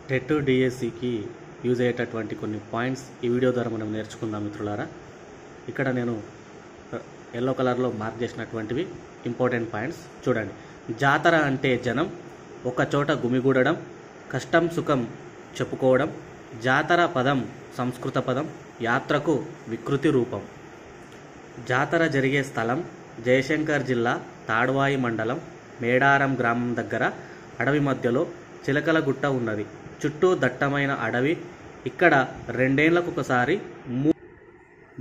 TET డిఎస్సికి use అయ్యేటటువంటి కొన్ని పాయింట్స్ ఈ వీడియో ద్వారా మనం నేర్చుకుందాం మిత్రులారా. ఇక్కడ నేను ఎల్లో కలర్లో మార్క్ చేసినటువంటివి ఇంపార్టెంట్ పాయింట్స్ చూడండి. జాతర అంటే జనం ఒక చోట గుమిగూడడం, కష్టం సుఖం చెప్పుకోవడం. జాతర పదం సంస్కృత పదం, యాత్రకు వికృతి రూపం. జాతర జరిగే స్థలం జయశంకర్ జిల్లా తాడ్వాయి మండలం మేడారం గ్రామం దగ్గర అడవి మధ్యలో చిలకలగుట్ట ఉన్నది. చుట్టూ దట్టమైన అడవి. ఇక్కడ 2 ఏళ్లకు ఒకసారి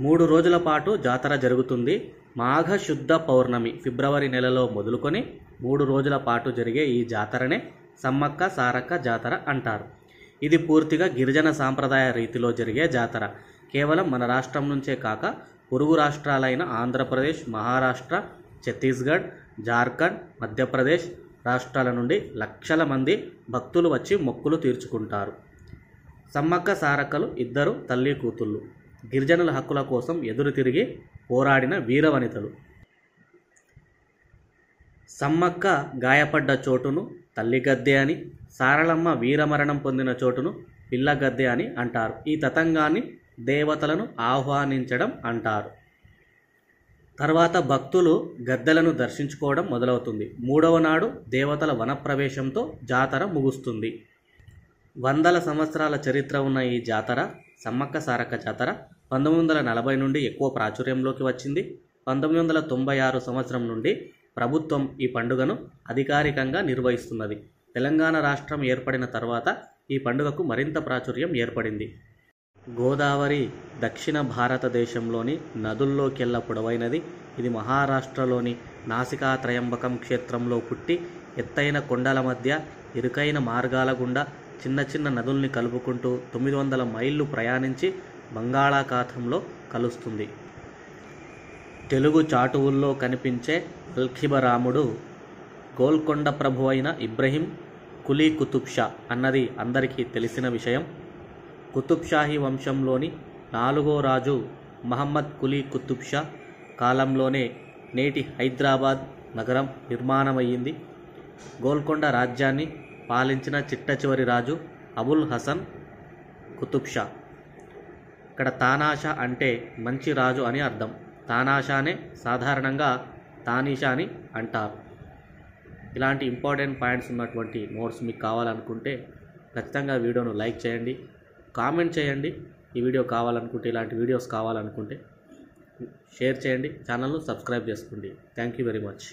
3 రోజుల పాటు జాతర జరుగుతుంది. మాఘ శుద్ధ పౌర్ణమి ఫిబ్రవరి నెలలో మొదలుకొని 3 రోజుల పాటు జరిగే ఈ జాతరనే సమ్మక్క సారక్క జాతర అంటారు. ఇది పూర్తిగా గిరిజన సాంప్రదాయ రీతిలో జరిగే జాతర. కేవలం మన రాష్ట్రం నుంచే కాక పొరుగు రాష్ట్రాలైన ఆంధ్రప్రదేశ్, మహారాష్ట్ర, ఛత్తీస్గఢ్, జార్ఖండ్, మధ్యప్రదేశ్ రాష్ట్రాల నుండి లక్షల మంది భక్తులు వచ్చి మొక్కులు తీర్చుకుంటారు. సమ్మక్క సారక్కలు ఇద్దరు తల్లి కూతుళ్ళు. గిరిజనుల హక్కుల కోసం ఎదురు తిరిగి పోరాడిన వీరవనితలు. సమ్మక్క గాయపడ్డ చోటును తల్లి గద్దె అని, సారలమ్మ వీరమరణం పొందిన చోటును పిల్ల గద్దె అని అంటారు. ఈ తతంగాన్ని దేవతలను ఆహ్వానించడం అంటారు. తర్వాత భక్తులు గద్దెలను దర్శించుకోవడం మొదలవుతుంది. 3వ నాడు దేవతల వనప్రవేశంతో జాతర ముగుస్తుంది. వందల సంవత్సరాల చరిత్ర ఉన్న ఈ జాతర, సమ్మక్క సారక్క జాతర 1940 నుండి ఎక్కువ ప్రాచుర్యంలోకి వచ్చింది. 1996 సంవత్సరం నుండి ప్రభుత్వం ఈ పండుగను అధికారికంగా నిర్వహిస్తున్నది. తెలంగాణ రాష్ట్రం ఏర్పడిన తర్వాత ఈ పండుగకు మరింత ప్రాచుర్యం ఏర్పడింది. గోదావరి దక్షిణ భారతదేశంలోని నదుల్లోకెల్లా పొడవైనది. ఇది మహారాష్ట్రలోని నాసికా త్రయంబకం క్షేత్రంలో పుట్టి ఎత్తైన కొండల మధ్య ఇరుకైన మార్గాల గుండా చిన్న చిన్న నదుల్ని కలుపుకుంటూ 900 మైళ్ళు ప్రయాణించి బంగాళాఖాతంలో కలుస్తుంది. తెలుగు చాటువుల్లో కనిపించే అల్ఖిబరాముడు గోల్కొండ ప్రభు అయిన ఇబ్రహీం కులీ కుతుబ్ షా అన్నది అందరికీ తెలిసిన విషయం. కుతుబ్ షాహీ వంశంలోని 4వ రాజు మహమ్మద్ కులీ కుతుబ్ షా కాలంలోనే నేటి హైదరాబాద్ నగరం నిర్మాణమయ్యింది. గోల్కొండ రాజ్యాన్ని పాలించిన చిట్ట చివరి రాజు అబుల్ హసన్ కుతుబ్ షా. ఇక్కడ తానాషా అంటే మంచి రాజు అని అర్థం. తానాషానే సాధారణంగా తానీషా అని అంటారు. ఇలాంటి ఇంపార్టెంట్ పాయింట్స్ ఉన్నటువంటి నోట్స్ మీకు కావాలనుకుంటే ఖచ్చితంగా వీడియోను లైక్ చేయండి, కామెంట్ చేయండి. ఈ వీడియో కావాలనుకుంటే, ఇలాంటి వీడియోస్ కావాలనుకుంటే షేర్ చేయండి, ఛానల్ను సబ్స్క్రైబ్ చేసుకోండి. Thank you very much.